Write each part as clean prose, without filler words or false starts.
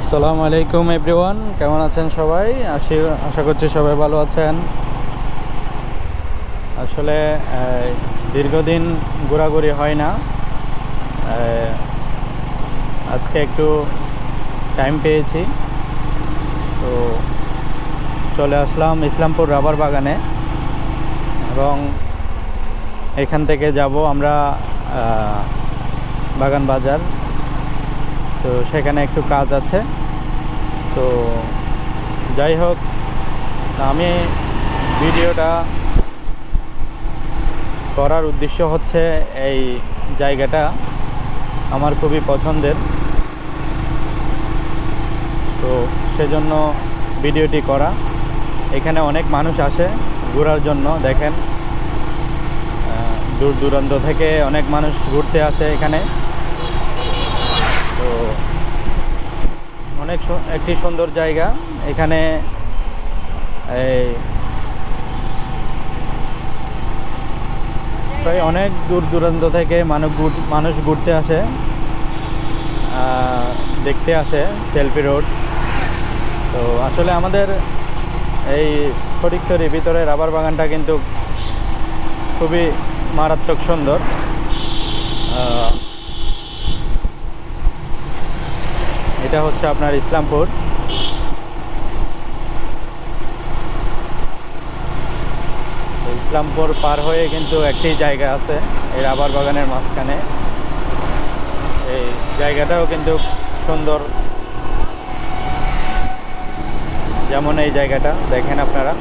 আসসালামু আলাইকুম এভরিওয়ান, কেমন আছেন সবাই? আশা করছি সবাই ভালো আছেন। আসলে দীর্ঘদিন ঘোরাঘুরি হয় না। আজকে একটু টাইম পেয়েছি, তো চলে আসলাম ইসলামপুর রাবার বাগানে এবং এখান থেকে যাব আমরা বাগান বাজার। তো সেখানে একটু কাজ আছে। তো যাই হোক, আমি ভিডিওটা করার উদ্দেশ্য হচ্ছে এই জায়গাটা আমার খুবই পছন্দের, তো সেজন্য ভিডিওটি করা। এখানে অনেক মানুষ আসে ঘোরার জন্য। দেখেন, দূর দূরান্ত থেকে অনেক মানুষ ঘুরতে আসে এখানে। তো একটি সুন্দর জায়গা এখানে। এই প্রায় অনেক দূর দূরান্ত থেকে মানুষ ঘুরতে আসে, দেখতে আসে সেলফি রোড। তো আসলে আমাদের এই ফটিকছড়ির ভিতরে রাবার বাগানটা কিন্তু খুবই মারাত্মক সুন্দর। এটা হচ্ছে আপনার ইসলামপুর। ইসলামপুর পার হয়ে কিন্তু একটি জায়গা আছে এই রাবার বাগানের মাঝখানে। এই জায়গাটাও কিন্তু সুন্দর, যেমন এই জায়গাটা দেখেন আপনারা।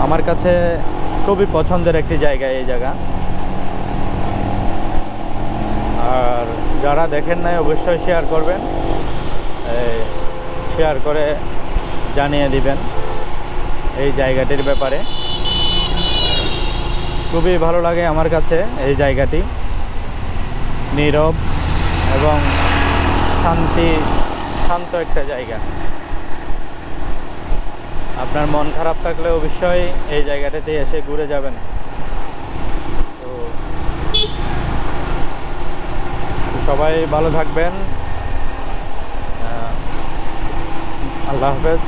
আমার কাছে খুবই পছন্দের একটি জায়গা এই জায়গা। আর যারা দেখেন নাই অবশ্যই শেয়ার করবেন, শেয়ার করে জানিয়ে দিবেন এই জায়গাটির ব্যাপারে। খুবই ভালো লাগে আমার কাছে এই জায়গাটি। নীরব এবং শান্ত একটা জায়গা। আপনার মন খারাপ থাকলে অবশ্যই এই জায়গাটাতে এসে ঘুরে যাবেন। তো সবাই ভালো থাকবেন। আল্লাহ হাফেজ।